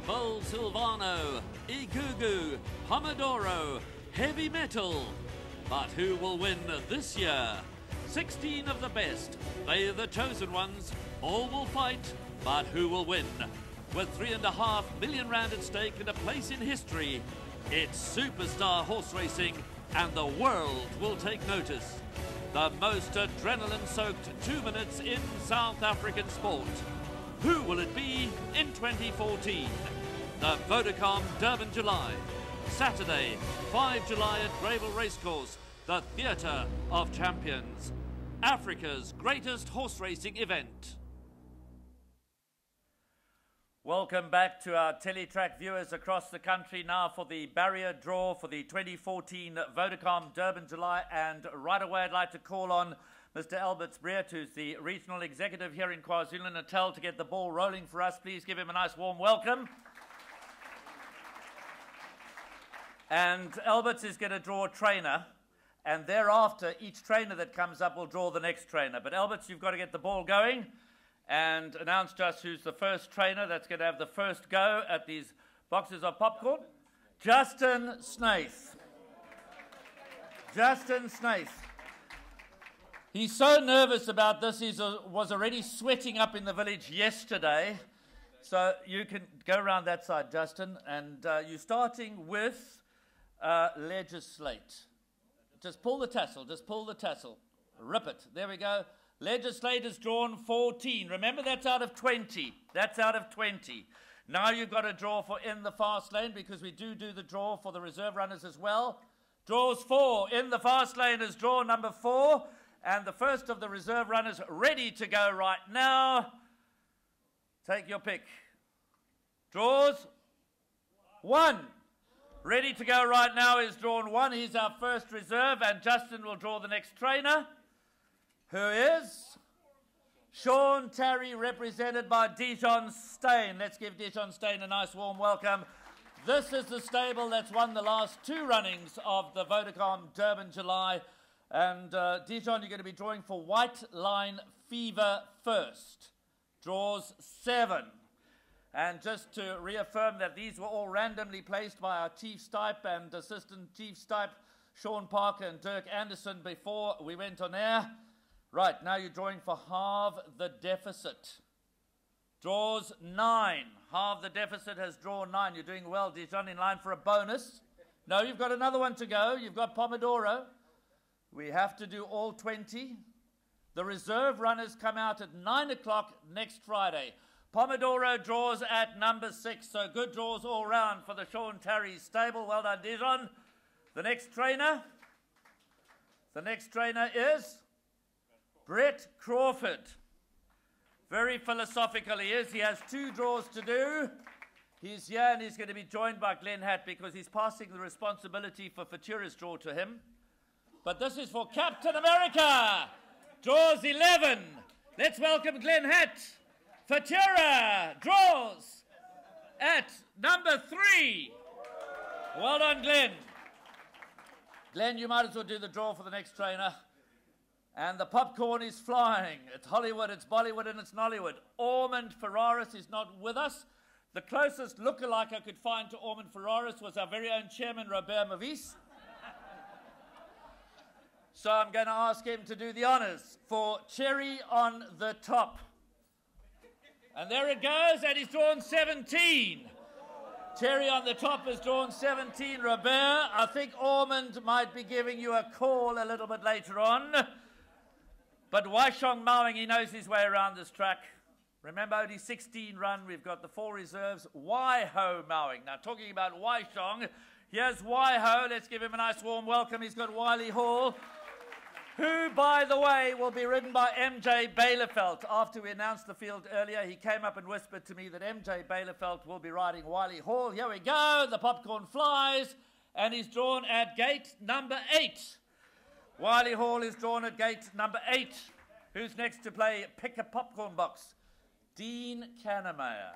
Bull Silvano, Igugu, Pomodoro, Heavy Metal. But who will win this year? 16 of the best, they are the chosen ones. All will fight, but who will win? With R3.5 million at stake and a place in history, it's superstar horse racing and the world will take notice. The most adrenaline-soaked 2 minutes in South African sport. Who will it be in 2014? The Vodacom Durban July. Saturday, 5 July at Gravel Racecourse, the Theatre of Champions. Africa's greatest horse racing event. Welcome back to our Teletrack viewers across the country now for the barrier draw for the 2014 Vodacom Durban July. And right away I'd like to call on Mr. Albert Breert, who's the Regional Executive here in KwaZulu-Natal, to get the ball rolling for us. Please give him a nice warm welcome. And Albert is going to draw a trainer, and thereafter each trainer that comes up will draw the next trainer. But Albert, you've got to get the ball going and announce to us who's the first trainer that's going to have the first go at these boxes of popcorn. Justin Snaith. Justin Snaith. He's so nervous about this, he was already sweating up in the village yesterday. So you can go around that side, Justin, and you're starting with legislate. Just pull the tassel, Rip it. There we go. Legislate is drawn 14. Remember, that's out of 20. That's out of 20. Now you've got to draw for in the fast lane, because we do the draw for the reserve runners as well. Draws 4. In the fast lane is draw number 4. And the first of the reserve runners ready to go right now. Take your pick. Draws 1. Ready to go right now is drawn 1. He's our first reserve, and Justin will draw the next trainer, who is Sean Terry, represented by Dijon Steyn. Let's give Dijon Steyn a nice warm welcome. This is the stable that's won the last 2 runnings of the Vodacom Durban July. And Dijon, you're going to be drawing for White Line Fever first. Draws 7. And just to reaffirm that these were all randomly placed by our Chief Stipe and Assistant Chief Stipe, Sean Parker and Dirk Anderson, before we went on air. Right, now you're drawing for halve the deficit. Draws 9. Halve the deficit has drawn 9. You're doing well, Dijon, in line for a bonus. No, you've got another one to go. You've got Pomodoro. We have to do all 20. The reserve runners come out at 9 o'clock next Friday. Pomodoro draws at number 6, so good draws all round for the Sean Terry stable. Well done, Dijon. The next trainer is Brett Crawford. Very philosophical he is. He has 2 draws to do. He's here and he's going to be joined by Glenn Hatt, because he's passing the responsibility for Futura's draw to him. But this is for Captain America. Draws 11. Let's welcome Glenn Hatt. Futura draws at number 3. Well done, Glenn. Glenn, you might as well do the draw for the next trainer. And the popcorn is flying. It's Hollywood, it's Bollywood, and it's Nollywood. Ormond Ferraris is not with us. The closest lookalike I could find to Ormond Ferraris was our very own chairman, Robert Mavis. So I'm going to ask him to do the honors for Cherry on the Top. And there it goes, and he's drawn 17. Cherry on the Top has drawn 17. Robert, I think Ormond might be giving you a call a little bit later on. But Waishong Mowing, he knows his way around this track. Remember, only 16 run. We've got the 4 reserves. Waiho Mowing. Now, talking about Waishong, here's Waiho. Let's give him a nice warm welcome. He's got Wiley Hall, who, by the way, will be ridden by MJ Bailefelt. After we announced the field earlier, he came up and whispered to me that MJ Bailefelt will be riding Wiley Hall. Here we go. The popcorn flies, and he's drawn at gate number 8. Wiley Hall is drawn at gate number 8. Who's next to play Pick a Popcorn Box? Dean Kannemeyer.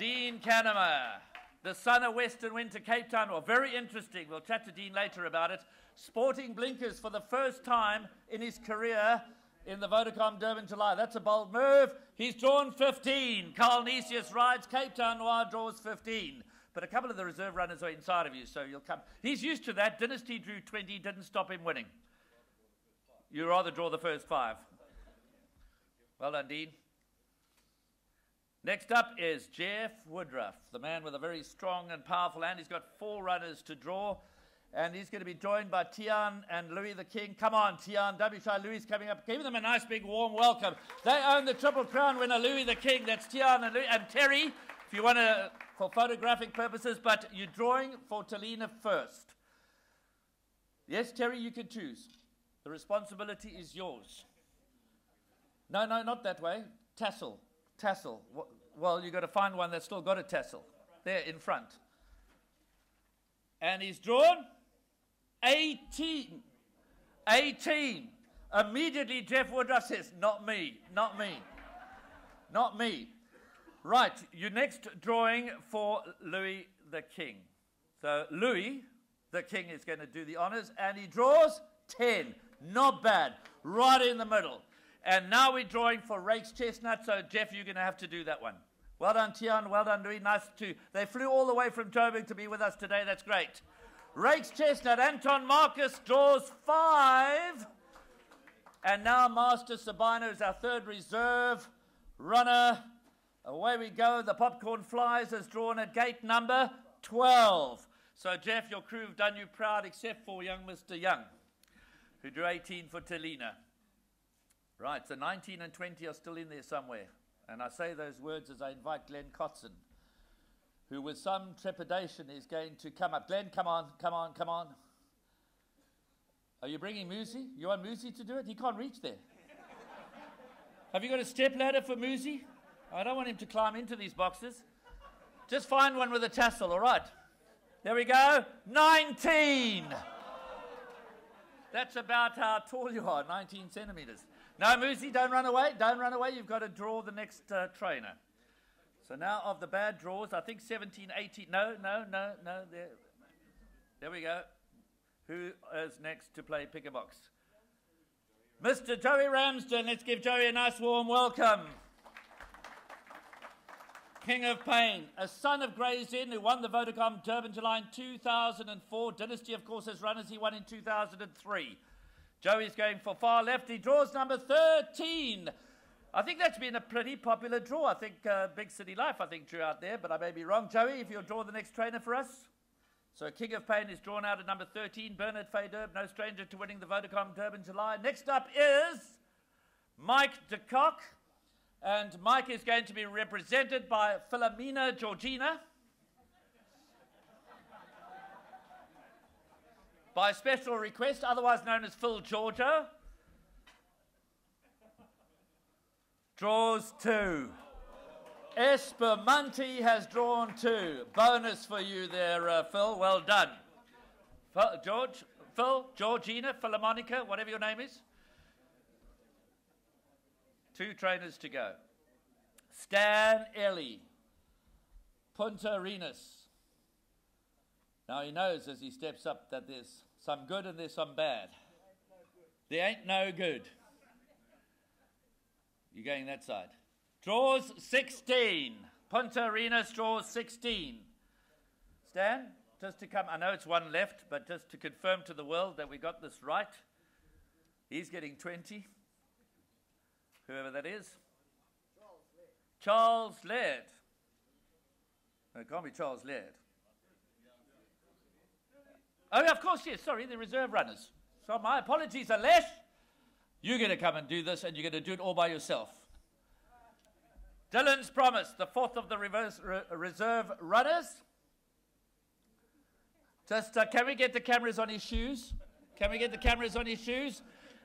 Dean Kannemeyer. The son of Western went to Cape Town. Well, very interesting. We'll chat to Dean later about it. Sporting blinkers for the first time in his career in the Vodacom Durban July. That's a bold move. He's drawn 15. Carl Nesius rides. Cape Town Noir draws 15. But a couple of the reserve runners are inside of you, so you'll come. He's used to that. Dynasty drew 20, didn't stop him winning. You'd rather draw the first 5. Well done, Dean. Next up is Jeff Woodruff, the man with a very strong and powerful hand. He's got 4 runners to draw, and he's going to be joined by Tian and Louis the King. Come on, Tian. Don't be shy. Louis is coming up. Give them a nice big warm welcome. They own the Triple Crown winner, Louis the King. That's Tian and Louis. And Terry, if you want to, for photographic purposes, but you're drawing for Talina first. Yes, Terry, you can choose. The responsibility is yours. No, not that way. Tassel. Well, you've got to find one that's still got a tassel. There, in front. And he's drawn 18. 18. Immediately, Jeff Woodruff says, not me. Right, you're next drawing for Louis the King. So Louis the King is going to do the honors, and he draws 10. Not bad. Right in the middle. And now we're drawing for Rake's Chestnut, so Jeff, you're going to have to do that one. Well done, Tian. Well done, Louis. Nice too. They flew all the way from Joburg to be with us today. That's great. Rake's Chestnut. Anton Marcus draws 5. And now Master Sabino is our 3rd reserve runner. Away we go. The Popcorn Flies has drawn at gate number 12. So, Jeff, your crew have done you proud, except for young Mr. Young, who drew 18 for Talina. Right, so 19 and 20 are still in there somewhere. And I say those words as I invite Glenn Kotson, who with some trepidation is going to come up. Glenn, come on. Are you bringing Musi? You want Musi to do it? He can't reach there. Have you got a step ladder for Musi? I don't want him to climb into these boxes. Just find one with a tassel, all right. There we go. 19. That's about how tall you are, 19 centimeters. No, Musi, don't run away. You've got to draw the next trainer. So now of the bad draws, I think 17, 18. No. There we go. Who is next to play pick a box? Mr. Joey Ramsden. Let's give Joey a nice warm welcome. King of Pain, a son of Gray's Inn who won the Vodacom Durban July in 2004. Dynasty, of course, has runners. He won in 2003. Joey's going for far left. He draws number 13. I think that's been a pretty popular draw. I think Big City Life, drew out there, but I may be wrong. Joey, if you'll draw the next trainer for us. So King of Pain is drawn out at number 13. Bernard Faydurb, no stranger to winning the Vodacom Durban July. Next up is Mike de Kock. And Mike is going to be represented by Philomena Georgina. By special request, otherwise known as Phil Georgia. Draws 2. Espermonte has drawn 2. Bonus for you there, Phil. Well done. Phil, Georgina, Philomonica, whatever your name is. 2 trainers to go. Stan Ellie. Punta Arenas. Now he knows as he steps up that there's some good and there's some bad. There ain't no good. You're going that side. Draws 16. Punta Arenas draws 16. Stan, just to come, I know it's one left, but just to confirm to the world that we got this right. He's getting 20. Whoever that is. Charles Laird. No, it can't be Charles Laird. Oh, of course, yes. Sorry, the reserve runners. So my apologies, Alesh. You're going to come and do this, and you're going to do it all by yourself. Dylan's Promise, the 4th of the reserve runners. Just, can we get the cameras on his shoes?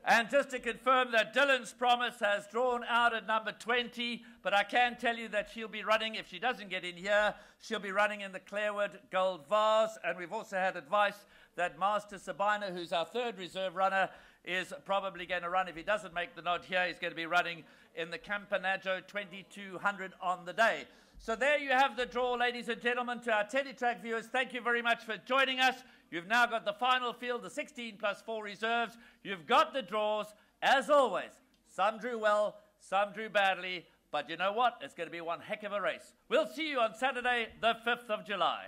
And just to confirm that Dylan's Promise has drawn out at number 20, but I can tell you that she'll be running, if she doesn't get in here, she'll be running in the Clarewood Gold Vase. And we've also had advice that Master Sabino, who's our 3rd reserve runner, is probably going to run. If he doesn't make the nod here, he's going to be running in the Campanaggio 2200 on the day. So there you have the draw, ladies and gentlemen. To our Teletrack viewers, thank you very much for joining us. You've now got the final field, the 16 plus 4 reserves. You've got the draws. As always, Some drew well, some drew badly, but you know what? It's going to be one heck of a race. We'll see you on Saturday, the 5th of July.